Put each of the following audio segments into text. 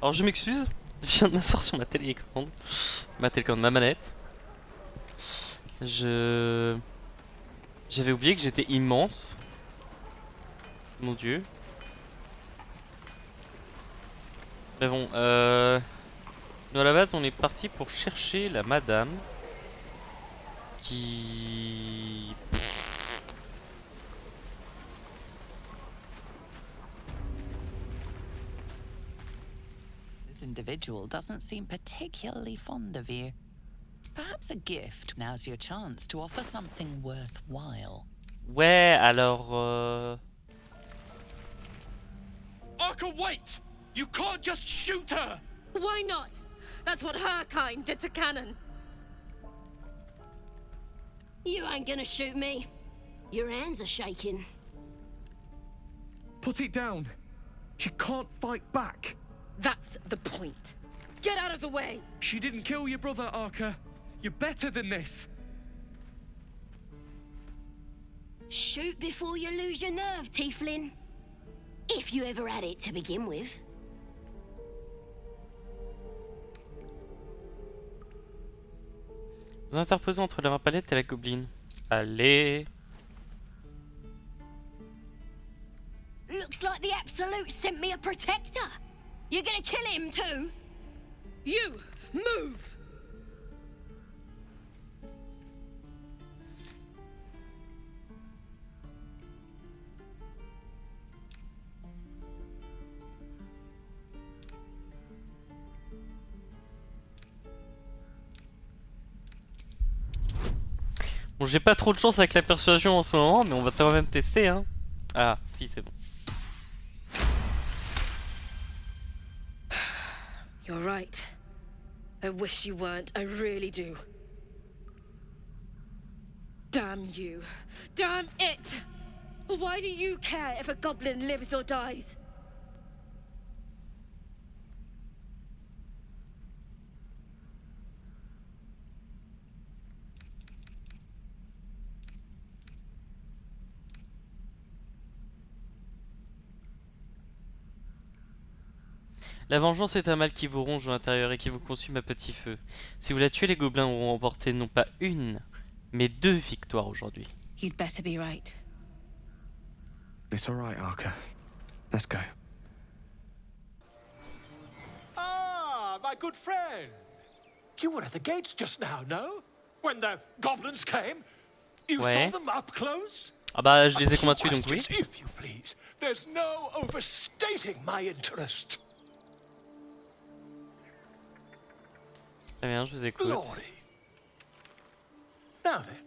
Alors je m'excuse, je viens de m'asseoir sur ma télécommande, ma manette. J'avais oublié que j'étais immense. Mon dieu. Mais bon, nous à la base on est parti pour chercher la madame qui... This individual doesn't seem particularly fond of you. Perhaps a gift. Now's your chance to offer something worthwhile. Ouais, alors... Arka, wait! You can't just shoot her! Why not? That's what her kind did to Cannon. You ain't gonna shoot me. Your hands are shaking. Put it down. She can't fight back. That's the point. Get out of the way! She didn't kill your brother, Arka. You're better than this. Shoot before you lose your nerve, Tiefling. If you ever had it to begin with. Vous interposez entre la palette et la gobeline. Allez. Looks like the Absolute sent me a protector. You gonna kill him too? You! Move! Bon, j'ai pas trop de chance avec la persuasion en ce moment, mais on va quand même tester, hein. Ah, si, c'est bon. You're right. I wish you weren't, I really do. Damn you. Damn it! Why do you care if a goblin lives or dies? La vengeance est un mal qui vous ronge à l'intérieur et qui vous consume à petit feu. Si vous la tuez, les gobelins auront remporté non pas une, mais 2 victoires aujourd'hui. You'd better be right. It's all right, Arka. Let's go. Ah, my good friend. You were at the gates just now, no? When the goblins came? You Ouais. saw them up close? Ah bah, je A les ai few combattus, donc oui. questions, if you please. There's no overstating my interest. Très bien, je vous écoute. Glory. Now then,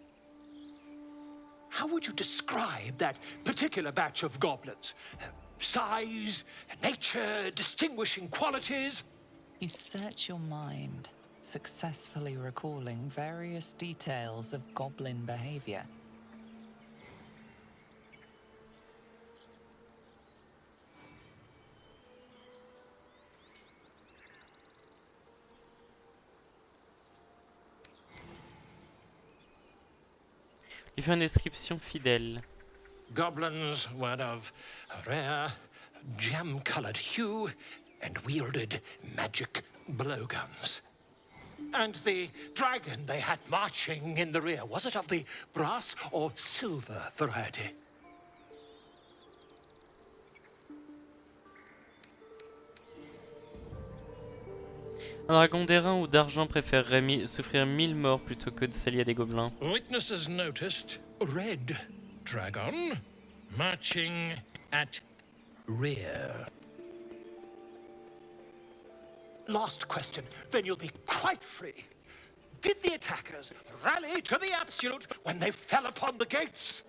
how would you describe that particular batch of goblins? Size, nature, distinguishing qualities? You search your mind, successfully recalling various details of goblin behavior. Il fait une description fidèle. Goblins were of a rare, jam-colored hue and wielded magic blowguns. And the dragon they had marching in the rear, was it of the brass or silver variety? Un dragon d'airain ou d'argent préférerait souffrir 1000 morts plutôt que de s'allier à des gobelins. Witnesses noticed a red dragon marching at rear. Last question, then you'll be quite free. Did the attackers rally to the Absolute when they fell upon the gates?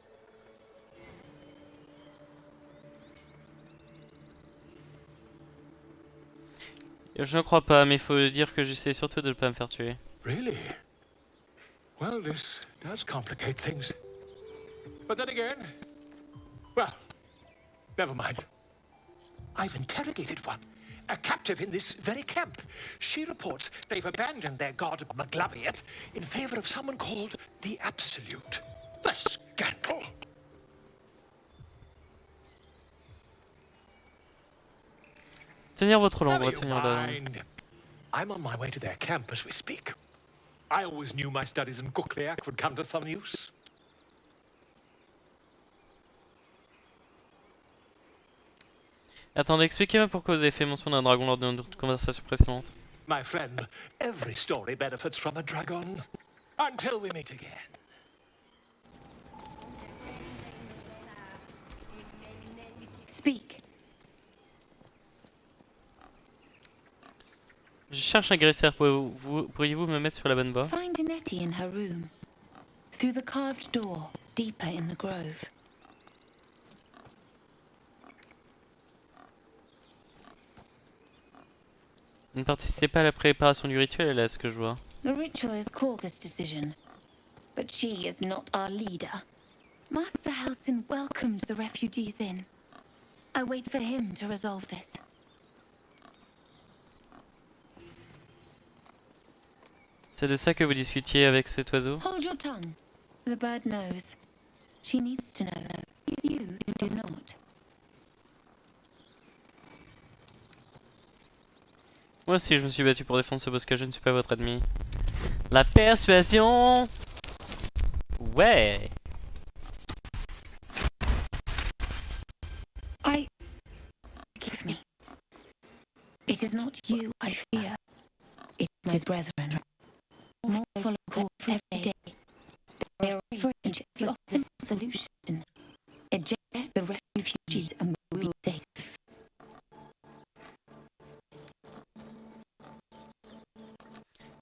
Je ne crois pas, mais il faut dire que j'essaie surtout de ne pas me faire tuer. Really? Well, this does complicate things. But then again, well, never mind. I've interrogated one, a captive in this very camp. She reports they've abandoned their god Maglubbiet in favor of someone called the Absolute. The scandal! Tenir votre langue, Never you retenir la langue. mind. I'm on my way to their camp as we speak. I always knew my studies in Kukleak would come to some use. Attendez, expliquez-moi pourquoi vous avez fait mention d'un dragon lors de notre conversation précédente. My friend, every story benefits from a dragon. Until we meet again. Speak. Je cherche un agresseur, pourriez-vous me mettre sur la bonne voie? Find Nettie in her room. Through the carved door, deeper in the grove. Vous ne participez pas à la préparation du rituel, là, ce que je vois. The ritual is Kagha's decision, but she is not our leader. Master Halsin welcomed the refugees in. I wait for him to resolve this. C'est de ça que vous discutiez avec cet oiseau? Hold your tongue. The bird knows. She needs to know. You do not. Moi aussi, je me suis battu pour défendre ce bosquet, je ne suis pas votre ennemi. La persuasion! Ouais! Give me. It is not you I fear. It is his brethren. More follow call every day. They are afraid of a simple solution. Eject the refugees and we will be safe.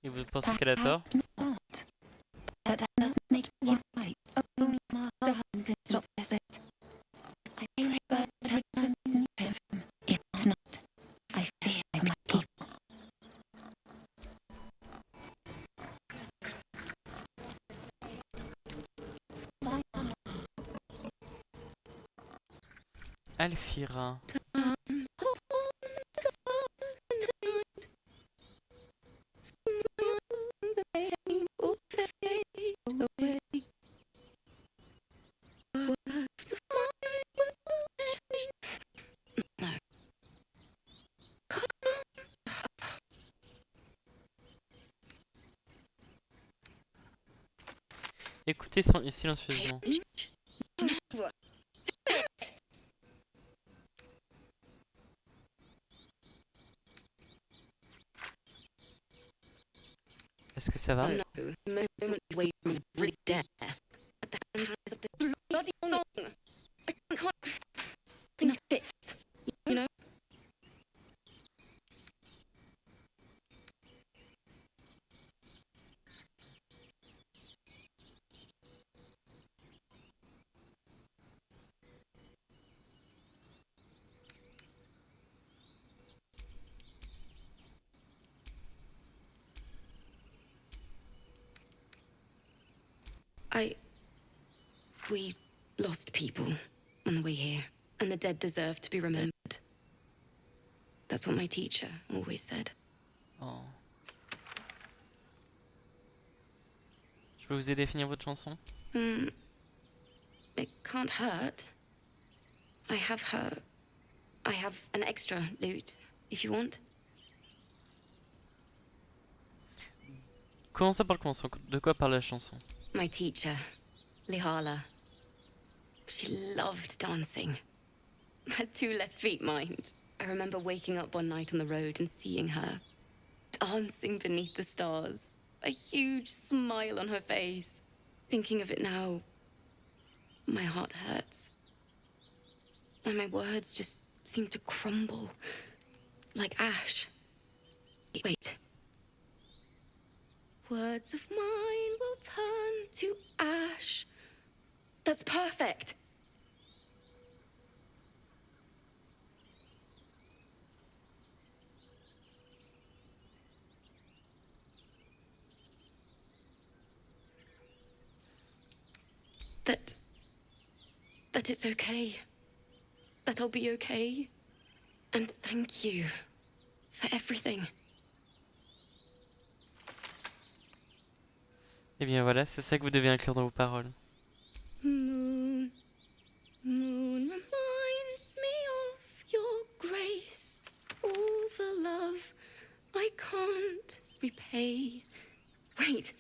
Et vous pensez qu'elle a tort? Perhaps not. But that doesn't make it right. Only Master Halsin stops it. I pray bird returns to him. If not, I fear my people. Alfira. Écoutez silencieusement. Est-ce que ça va? Away from really death. At the hands of the bloody song. I can't think of it, you know? We lost people on the way here, and the dead deserve to be remembered. That's what my teacher always said. Oh. Je peux vous aider à finir votre chanson? It can't hurt. I have an extra lute, if you want. Commencez par le commencement. De quoi parle la chanson? My teacher, Lihala. She loved dancing. Had 2 left feet, mind. I remember waking up one night on the road and seeing her dancing beneath the stars. A huge smile on her face. Thinking of it now, my heart hurts. And my words just seem to crumble like ash. Wait. Words of mine will turn to ash. That's perfect. That it's okay. That I'll be okay. And thank you for everything. Eh bien voilà, c'est ça que vous devez inclure dans vos paroles. Moon, moon reminds me of your grace. Ooh. Wait.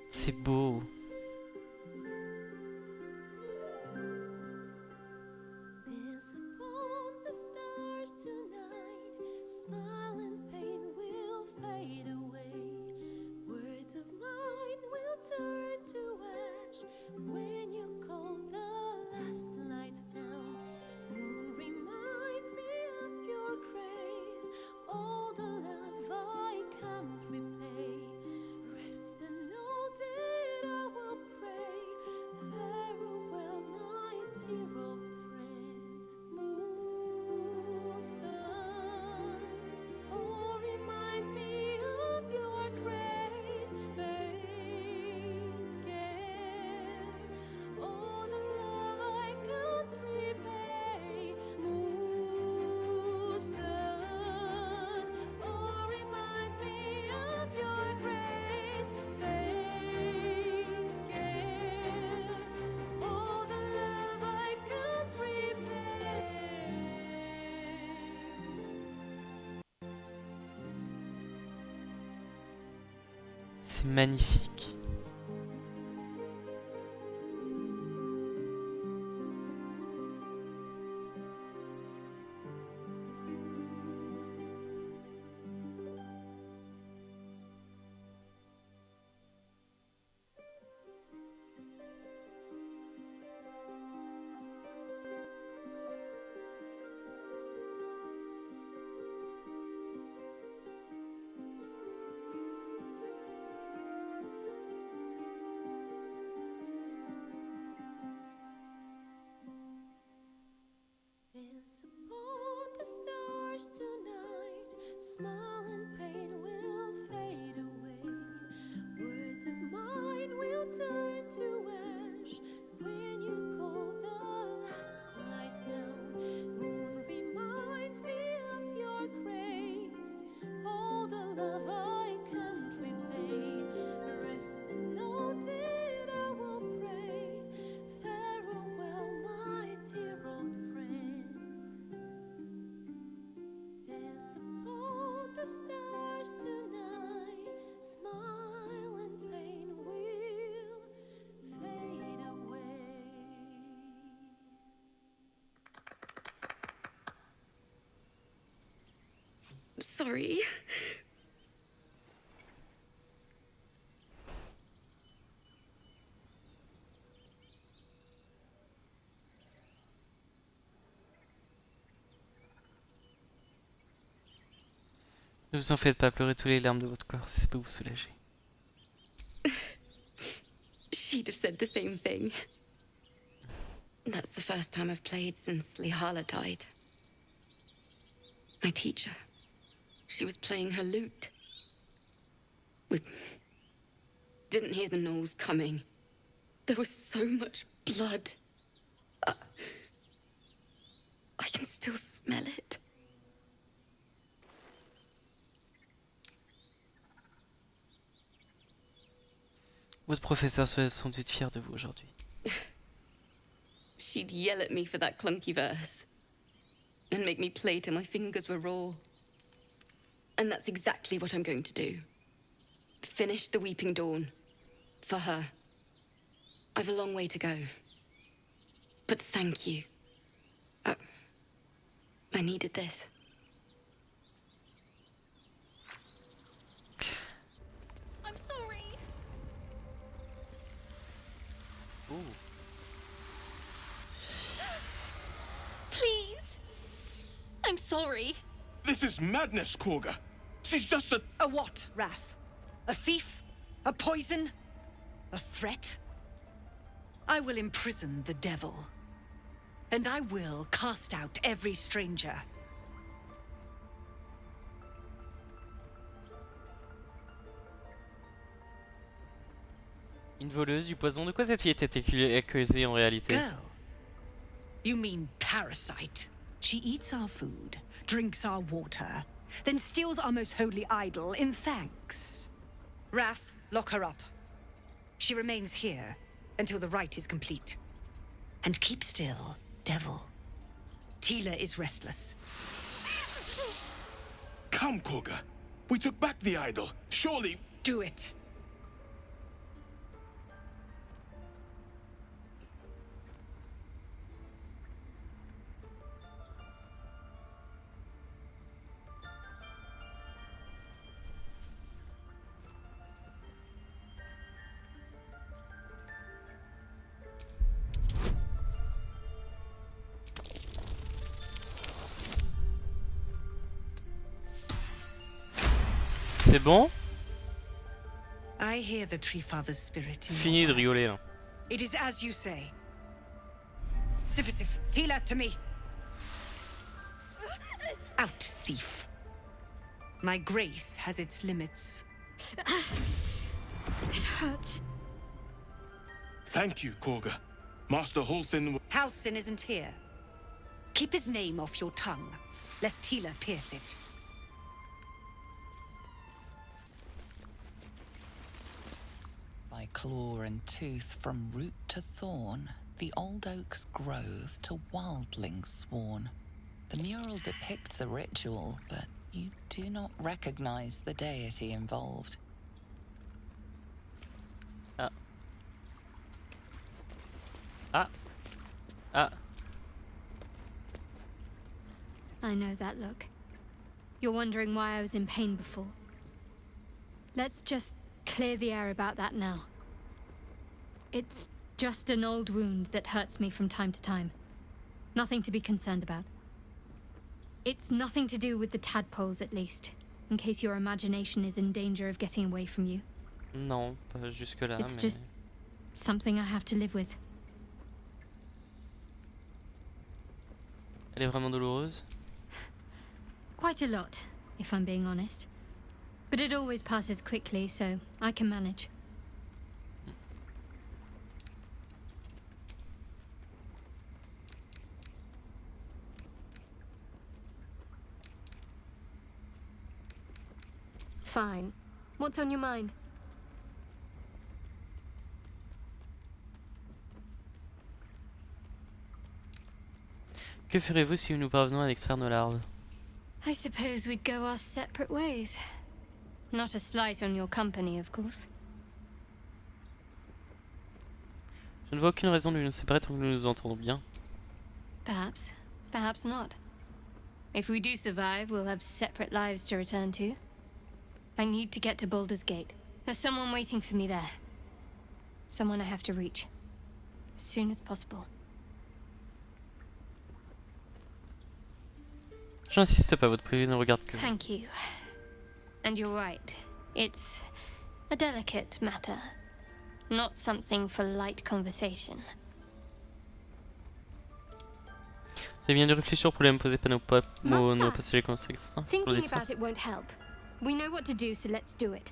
C'est beau. Dance upon the stars tonight. Smile and pain will fade away. Words of mine will turn to ash when you call the last light down. Moon reminds me of your grace. All the love I can't repay. Rest and know that I will pray. Farewell, my dear old friend. Moon, sun, oh, remind me of your grace. Faith, care, all the love I can't repay. Moon, sun, oh, remind me of your grace. Faith, care, all the love I can't repay. C'est magnifique. Dance upon the stars tonight. Smile and pain will fade away. Words of mine will turn to ash when you call the last light down. Moon reminds me of your grace. All the love I can't repay. Rest and know that I will pray. Farewell, my dear old friend. Dance upon the stars tonight. Smile and pain will fade away. Sorry. Ne vous en faites pas, pleurer tous les larmes de votre corps, si ça peut vous soulager. She'd have said the same thing. That's the first time I've played since Lihala died. My teacher. She was playing her lute. We didn't hear the gnolls coming. There was so much blood. I can still smell it. Votre professeur serait sans doute fier de vous aujourd'hui. She'd yell at me for that clunky verse and make me play till my fingers were raw. And that's exactly what I'm going to do. Finish the Weeping Dawn. For her. I've a long way to go. But thank you. I needed this. I'm sorry. Ouh. Please. I'm sorry. This is madness, Kagha. She's just a... A what, Wrath? A thief? A poison? A threat? I will imprison the devil. And I will cast out every stranger. Une voleuse du poison. De quoi cette fille était accusée en réalité? Girl? You mean parasite? She eats our food, drinks our water, then steals our most holy idol in thanks. Wrath, lock her up. She remains here, until the rite is complete. And keep still, devil. Tila is restless. Come, Kagha. We took back the idol. Surely... Do it. C'est bon? I hear the Tree Father's spirit in Fini your de rigoler words. là. It is as you say. Sif, Tila, to me. Out, thief. My grace has its limits. It hurts. Thank you, Kagha. Master Halsin... Halsin isn't here. Keep his name off your tongue, lest Tila pierce it. By claw and tooth from root to thorn, the old oak's grove to wildlings sworn. The mural depicts a ritual, but you do not recognize the deity involved. Ah. Ah. Ah. I know that look. You're wondering why I was in pain before. Let's just clear the air about that now. It's just an old wound that hurts me from time to time. Nothing to be concerned about. It's nothing to do with the tadpoles, at least, in case your imagination is in danger of getting away from you. Non, pas jusque-là, It's mais... just something I have to live with. Elle est vraiment douloureuse? Quite a lot, if I'm being honest. But it always passes quickly, so I can manage. Fine. What's on your mind? Que ferez-vous si nous parvenons à extraire nos larves? I suppose we'd go our separate ways. Not a slight on your company, of course. Je ne vois aucune raison de nous séparer tant que nous nous entendons bien. Perhaps. Perhaps not. If we do survive, we'll have separate lives to return to. I need to get to Baldur's Gate. There's someone waiting for me there. Someone I have to reach. As soon as possible. J'insiste pas, votre privé ne regarde que... Thank you. And you're right. It's a delicate matter. Not something for light conversation. Vous avez bien dû réfléchir au problème posé par nos passagers consextes. Thinking about it won't help. We know what to do, so let's do it.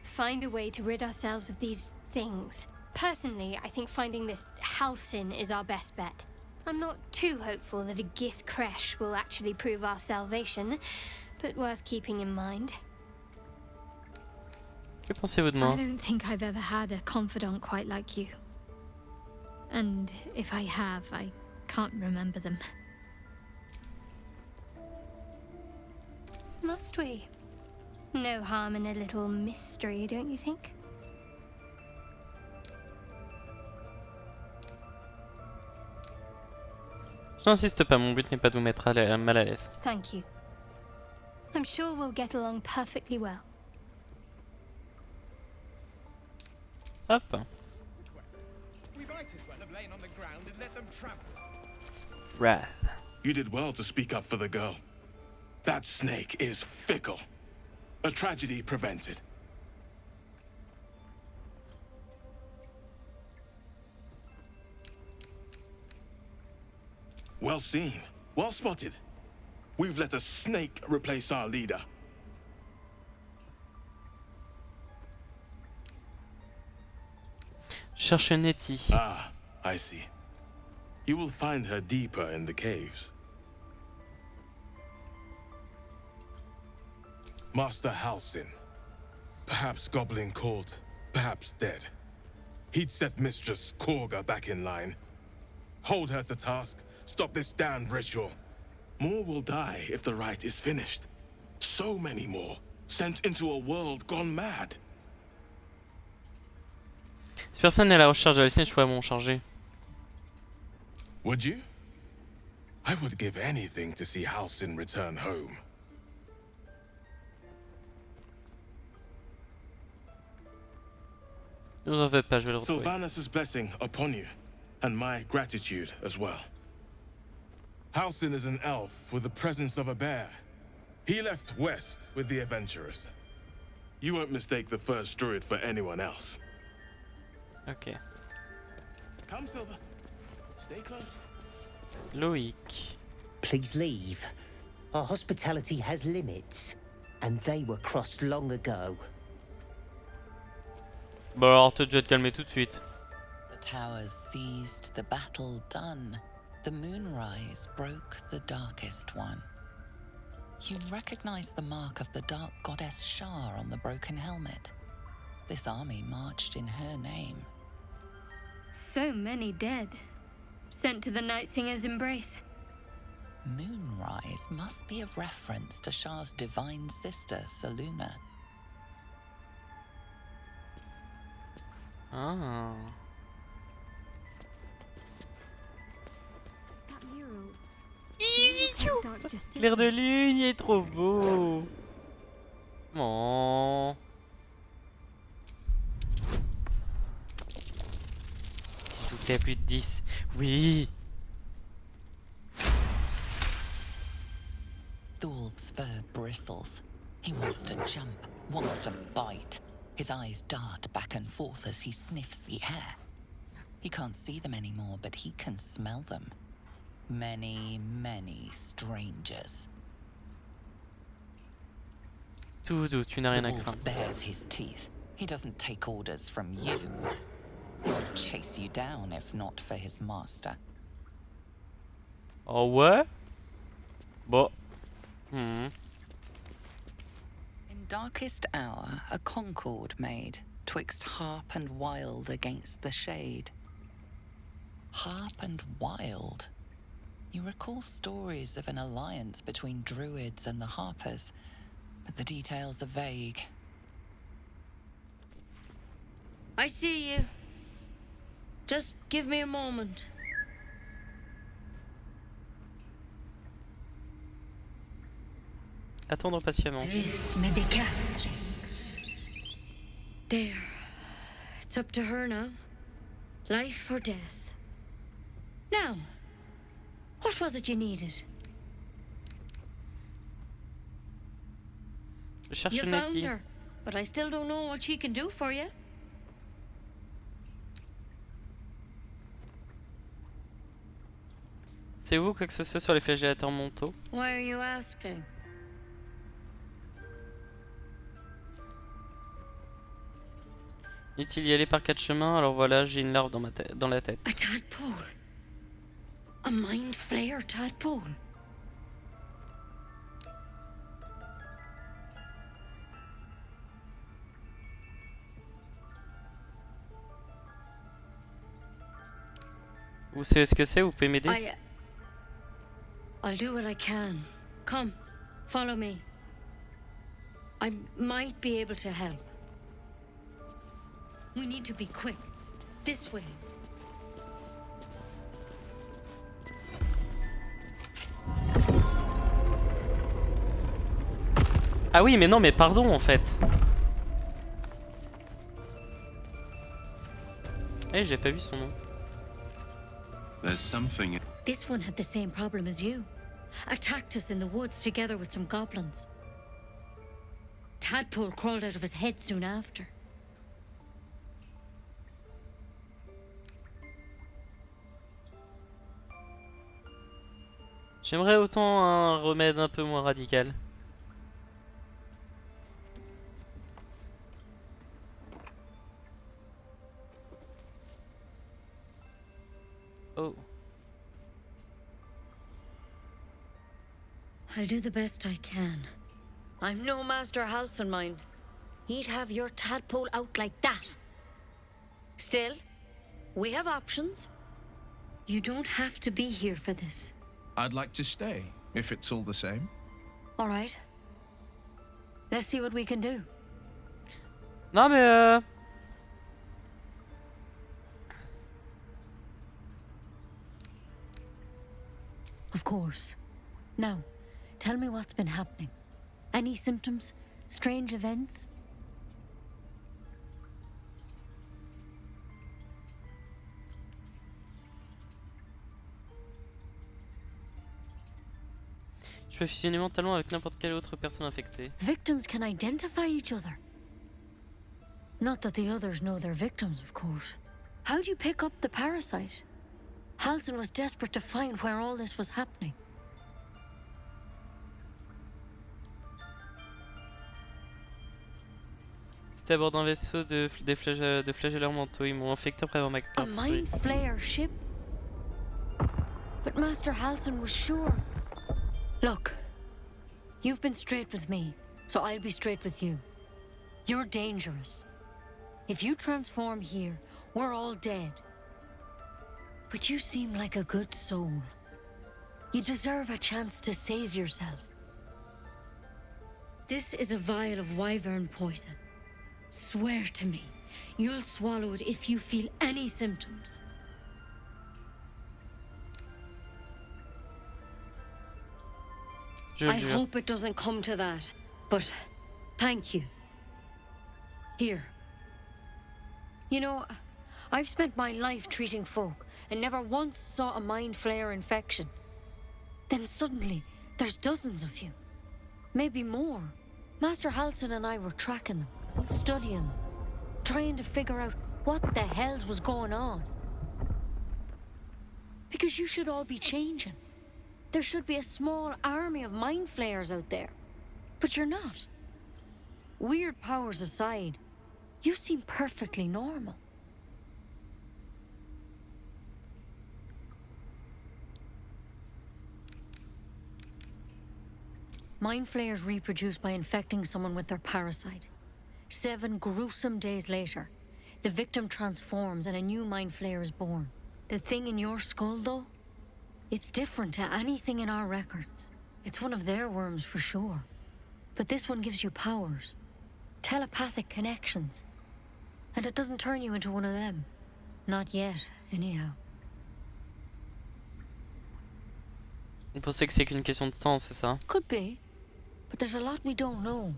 Find a way to rid ourselves of these things. Personally, I think finding this Halsin is our best bet. I'm not too hopeful that a Gith Kresh will actually prove our salvation, but worth keeping in mind. Que pensez-vous de moi? I don't think I've ever had a confidant quite like you. And if I have, I can't remember them. Must we? No harm in a little mystery, don't you think? Je n'insiste pas, mon but n'est pas de vous mettre mal à l'aise. Thank you. I'm sure we'll get along perfectly well. Hop. We might as well have lain on the ground and let them trample. Wrath. You did well to speak up for the girl. That snake is fickle. A tragedy prevented. Well seen. Well spotted. We've let a snake replace our leader. Cherche Nettie. Ah, I see. You will find her deeper in the caves. Master Halsin. Perhaps goblin caught, perhaps dead. he'd set Mistress Kagha back in line. Hold her to task, stop this damned ritual. More will die if the rite is finished. So many more, sent into a world gone mad. Si personne n'est à la recherche de la je pourrais m'en charger. Would you? I would give anything to see Halsin return home. Ne vous en faites pas, je vais le retrouver. Sylvanus' blessing upon you, and my gratitude as well. Halsin is an elf with the presence of a bear. He left west with the adventurers. You won't mistake the first druid for anyone else. Ok. Come, Silver. Stay close. Loïc. Please leave. Our hospitality has limits, and they were crossed long ago. Bon alors toi tu vas te calmer tout de suite. The towers seized, the battle done. The moonrise broke the darkest one. You recognize the mark of the dark goddess Shar on the broken helmet. This army marched in her name. So many dead. Sent to the Night Singer's embrace. Moonrise must be a reference to Shar's divine sister, Saluna. Ah. That mural. Like Dark Justice. Clair de lune, il est trop beau. Oh. S'il vous plaît, plus de 10. Oui. Thulf's fur bristles. He wants to jump, wants to bite. His eyes dart back and forth as he sniffs the air. He can't see them anymore, but he can smell them. Many, many strangers. Tout doux, tu n'as rien The à wolf craindre. bares his teeth. He doesn't take orders from you. He would chase you down if not for his master. Oh ouais? Bon. Hmm. In darkest hour, a concord made, twixt harp and wild against the shade. Harp and wild. You recall stories of an alliance between druids and the harpers, but the details are vague. I see you. Just give me a moment. Attendre patiemment. There. It's up to her now. Life or death. Now, what was it you needed? Je cherche You une found Nettie. her, but I still don't know what she can do for you. C'est où quoi que ce soit sur les flagellateurs mentaux? Why are you asking? Est-il y aller par 4 chemins? Alors voilà, j'ai une larve dans la tête. A tadpole. A mind flayer tadpole. Vous savez ce que c'est? Vous pouvez m'aider? I'll do what I can. Come, follow me. I might be able to help. We need to be quick. This way. Ah oui, mais non, mais pardon en fait. Eh, j'ai pas vu son nom. There's something. This one had the same problem as you. Attacked us in the woods together with some goblins. Tadpole crawled out of his head soon after. J'aimerais autant un remède un peu moins radical. Oh. I'll do the best I can. I'm no Master Halcyon, mind. He'd have your tadpole out like that. Still, we have options. You don't have to be here for this. I'd like to stay, if it's all the same. All right. Let's see what we can do. Non mais Of course. Now, tell me what's been happening. Any symptoms? Strange events? je peux fusionner mentalement avec n'importe quelle autre personne infectée. Victims can identify each other. Not that the others know they're victims, of course. How'd you pick up the parasite? Halsin was desperate to find where all this was happening. C'était à bord d'un vaisseau de flagelleurs mentaux. Ils m'ont infecté après avoir A mind flayer ship? But Master Halsin was sure. Look, you've been straight with me, so I'll be straight with you. You're dangerous. If you transform here, we're all dead. But you seem like a good soul. You deserve a chance to save yourself. This is a vial of wyvern poison. Swear to me, you'll swallow it if you feel any symptoms. I hope it doesn't come to that, but thank you. Here. You know, I've spent my life treating folk and never once saw a mind flayer infection. Then suddenly, there's dozens of you. Maybe more. Master Halsin and I were tracking them, studying them, trying to figure out what the hells was going on. Because you should all be changing. There should be a small army of mind flayers out there. But you're not. Weird powers aside, you seem perfectly normal. Mind flayers reproduce by infecting someone with their parasite. 7 gruesome days later, the victim transforms and a new mind flayer is born. The thing in your skull, though? It's different to anything in our records. It's one of their worms for sure. But this one gives you powers. Telepathic connections. And it doesn't turn you into one of them. Not yet, anyhow. Vous pensez que c'est qu'une question de temps, c'est ça? Could be. But there's a lot we don't know.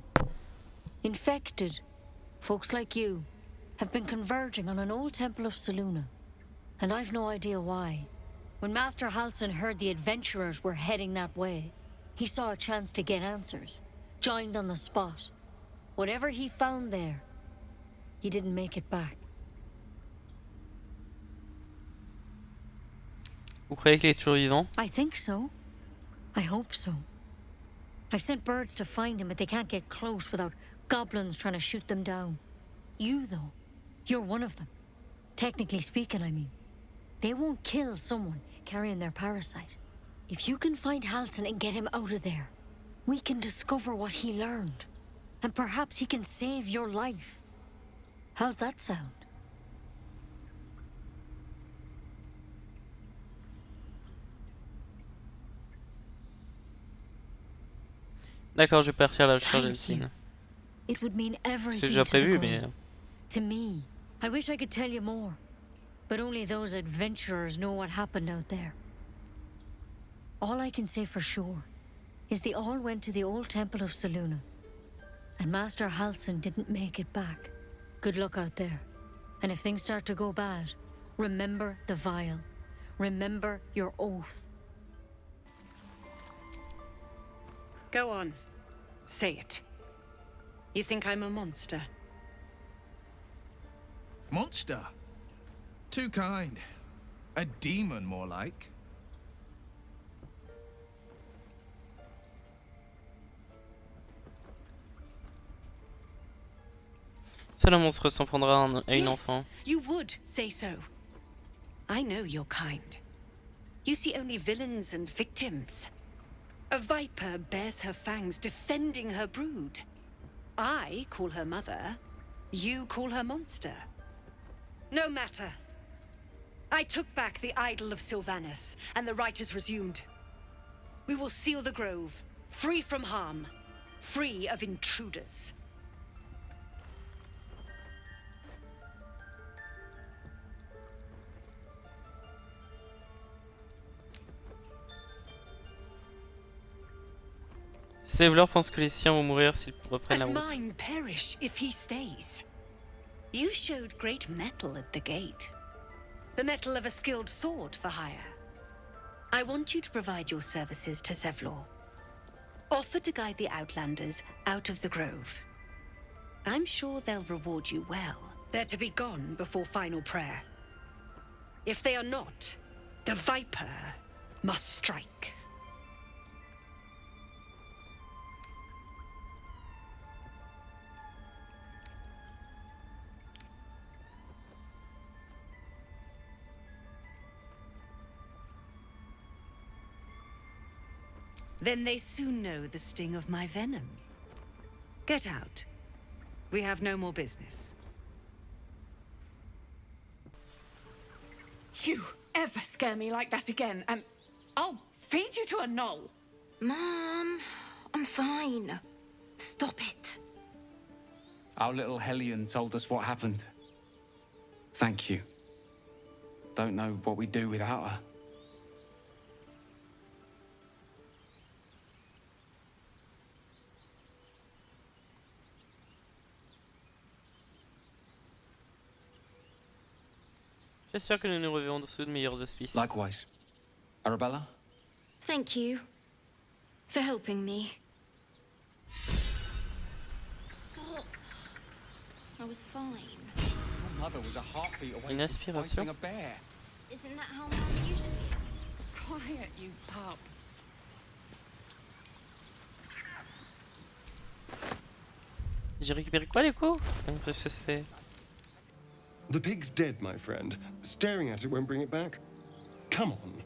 Infected, folks like you, have been converging on an old temple of Selûne. And I've no idea why. When Master Halsin heard the adventurers were heading that way, he saw a chance to get answers. Joined on the spot. Whatever he found there, he didn't make it back. Vous croyez qu'il est toujours vivant? I think so. I hope so. I've sent birds to find him, but they can't get close without goblins trying to shoot them down. You, though, you're one of them. Technically speaking, I mean. They won't kill someone carrying their parasite. If you can find Halsin and get him out of there, we can discover what he learned. And perhaps he can save your life. How's that sound? D'accord, je vais partir à la recherche d'Halsin. It would mean everything C'est déjà to the prévu, girl. mais... To me. I wish I could tell you more. But only those adventurers know what happened out there. All I can say for sure is they all went to the old temple of Selûne. And Master Halsin didn't make it back. Good luck out there. And if things start to go bad, remember the vial. Remember your oath. Go on. Say it. You think I'm a monster? Monster? Too kind. A demon, more like. Seul un monstre s'en prendra à une enfant. You would say so. I know your kind. You see only villains and victims. A viper bears her fangs defending her brood. I call her mother. You call her monster. No matter. I took back the idol of Sylvanus, and the rite is resumed. We will seal the grove, free from harm, free of intruders. Savelor pense que les siens vont mourir s'ils reprennent la And route. mine perish if he stays. You showed great mettle at the gate. The mettle of a skilled sword for hire. I want you to provide your services to Savelor. Offer to guide the Outlanders out of the grove. I'm sure they'll reward you well. They're to be gone before final prayer. If they are not, the Viper must strike. Then they soon know the sting of my venom. Get out. We have no more business. You ever scare me like that again, and I'll feed you to a knoll. Mom, I'm fine. Stop it. Our little Hellion told us what happened. Thank you. Don't know what we'd do without her. J'espère que nous nous reverrons sous de meilleurs auspices. Likewise. Arabella? Thank you for helping me. Stop. I was fine. Your mother was a heartbeat away Une from aspiration. fighting a bear. Isn't that how Mom usually is? Quiet, you pup. J'ai récupéré quoi les coups? Qu'est-ce que c'est? The pig's dead, my friend. Staring at it won't bring it back. Come on.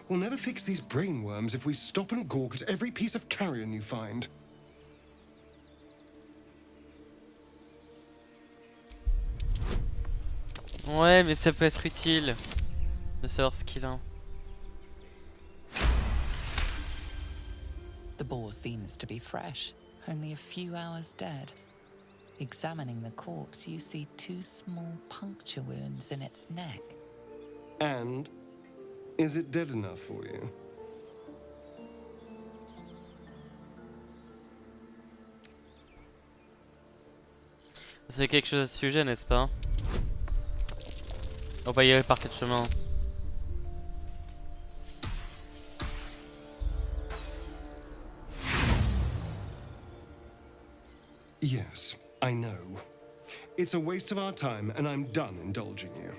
We'll never fix these brainworms if we stop and gawk at every piece of carrion you find. Ouais, mais ça peut être utile de savoir ce qu'il a. The boar seems to be fresh, only a few hours dead. Examining the corpse, you see 2 small puncture wounds in its neck. And is it dead enough for you? Vous savez quelque chose à ce sujet, n'est-ce pas? On va y aller par quel chemin? Yes, I know. It's a waste of our time, and I'm done indulging you.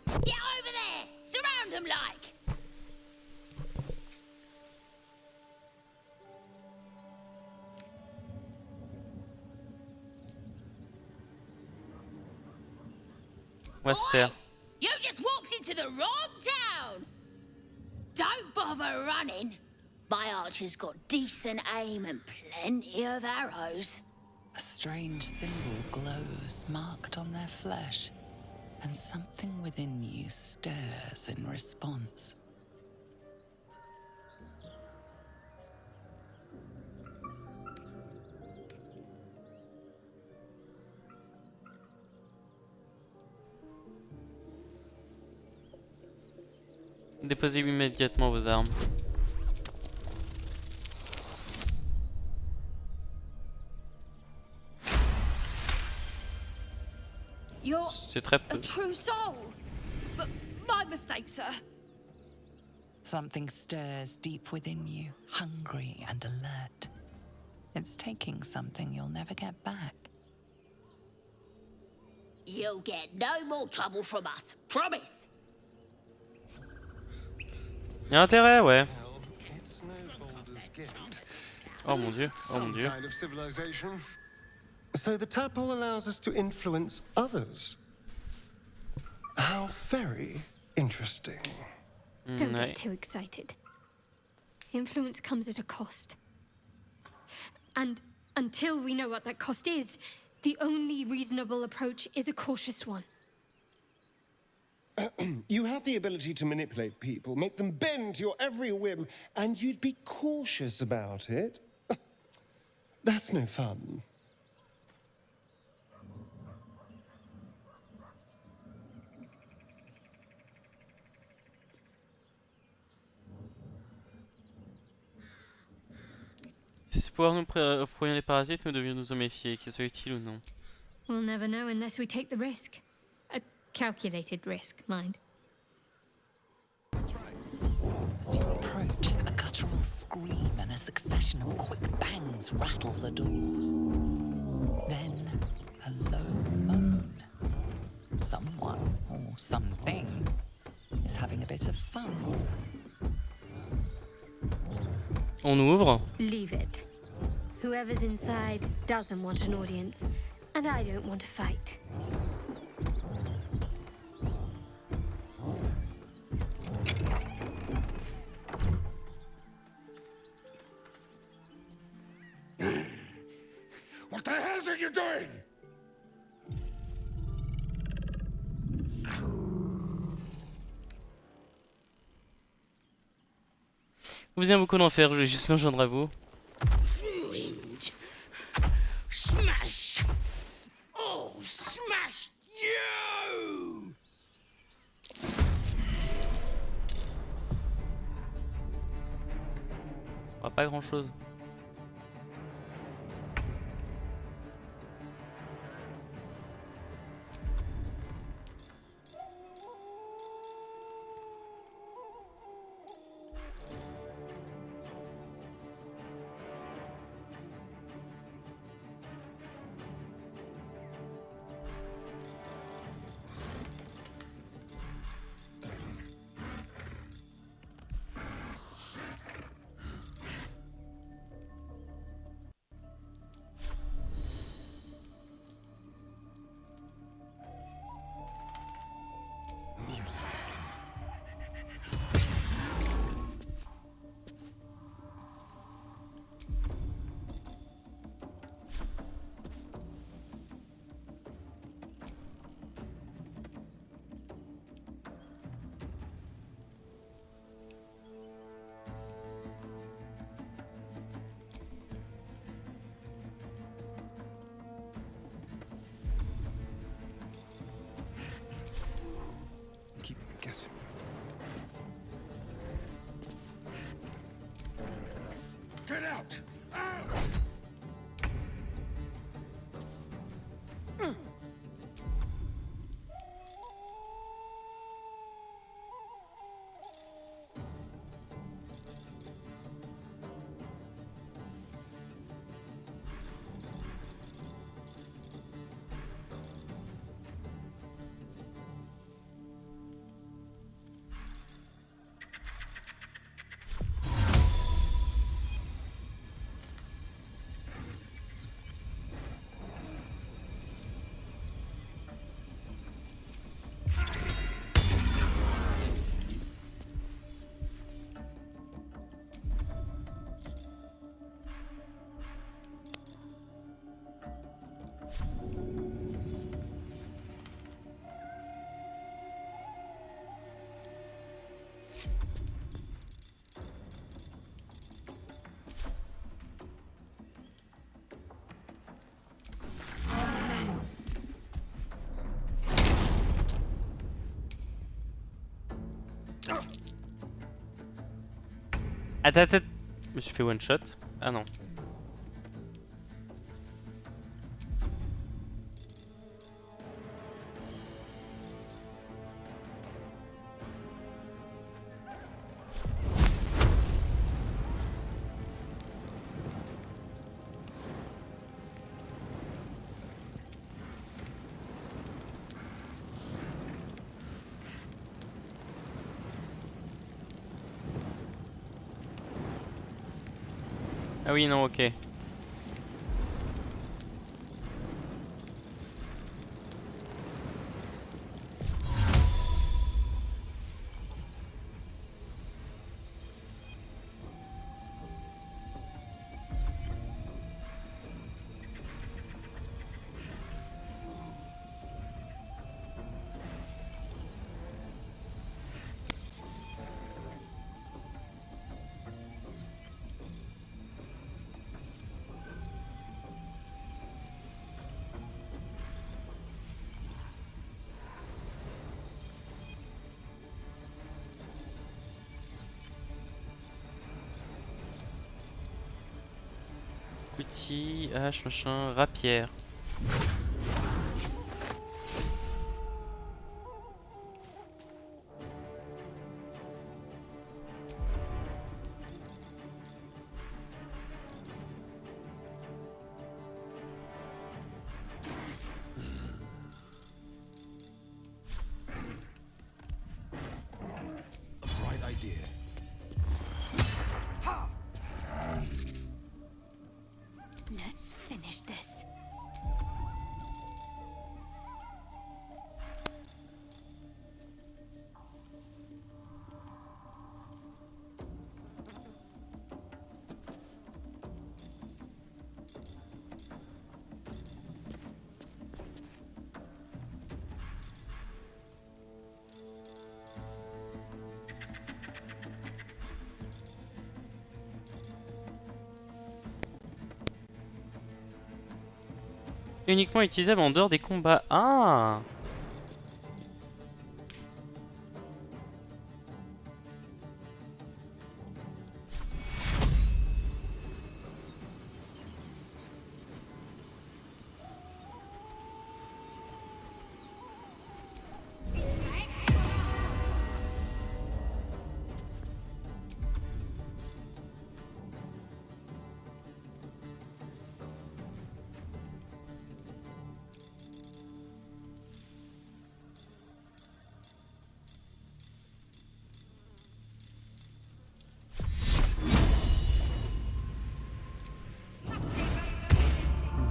Get over there! Surround him like! Wester. You just walked into the wrong town! Don't bother running. My archer's got decent aim and plenty of arrows. A strange symbol glows, marked on their flesh, and something within you stirs in response. Déposez immédiatement vos armes. You're C'est très peu. a true soul. But my mistake, sir. Something stirs deep within you, hungry and alert. It's taking something you'll never get back. You'll get no more trouble from us, promise. Il y a intérêt, ouais. It's no Balder's gift. Oh mon dieu, oh mon Some dieu. kind of civilization. So the tadpole allows us to influence others. How very interesting. Don't Ouais. get too excited. Influence comes at a cost. And Until we know what that cost is, the only reasonable approach is a cautious one. You have the ability to manipulate people, make them bend to your every whim, and you'd be cautious about it. That's no fun. Si ce pouvoir nous provient des parasites, nous devions nous en méfier, qu'ils soient utiles ou non. We'll never know unless we take the risk. A calculated risk, mind. As you approach, a guttural scream and a succession of quick bangs rattle the door. Then, a low moan. Someone, or something, is having a bit of fun. On ouvre. Leave it. Whoever's inside doesn't want an audience, and I don't want to fight. What the hell are you doing? Vous vient beaucoup d'en faire, je vais juste me joindre à vous. Ruined. Smash. Oh, smash you! Pas grand chose. Keep them guessing. Get out! Attends, attends. Je me suis fait one shot. Ah non. Ah oui, non, ok. Outil, hache, machin, rapière. Let's finish this. Uniquement utilisable en dehors des combats. Ah!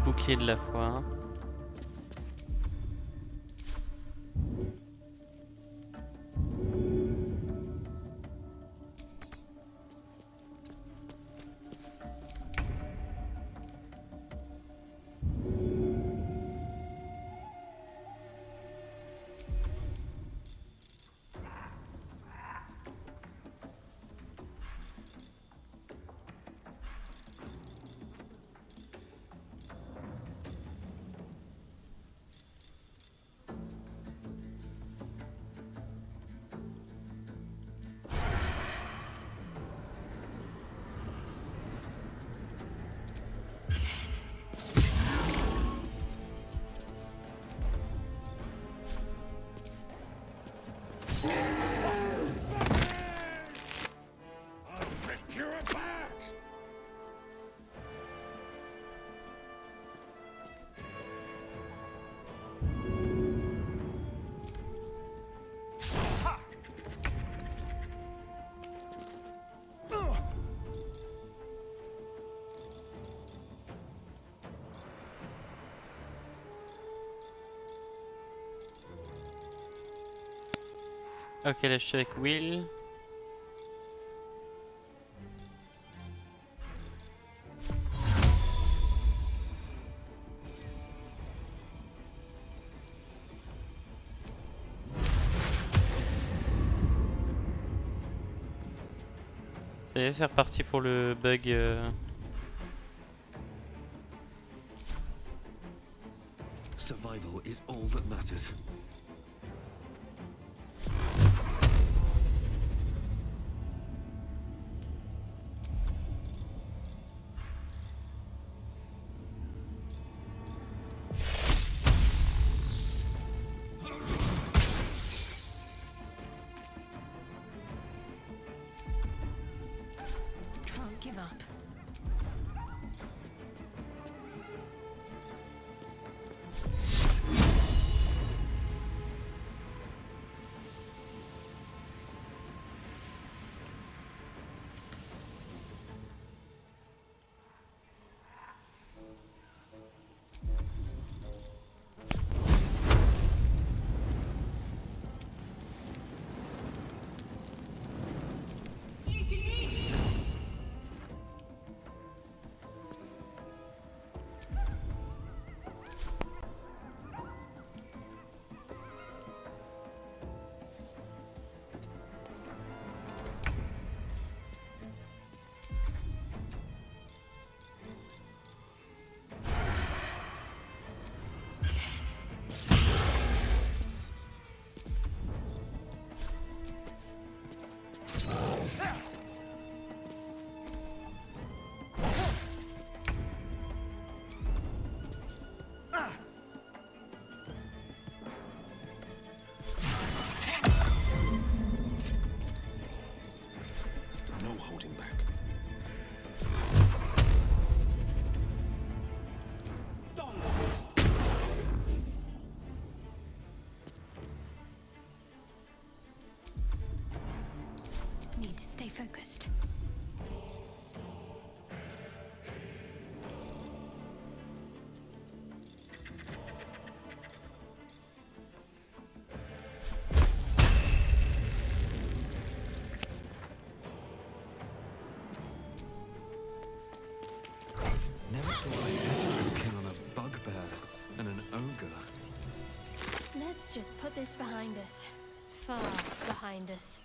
Bouclier de la foi. Ok, là je suis avec Will. Ça y est, c'est reparti pour le bug. Survival is all that matters. Can't give up. ogre. Let's just put this behind us. Far behind us.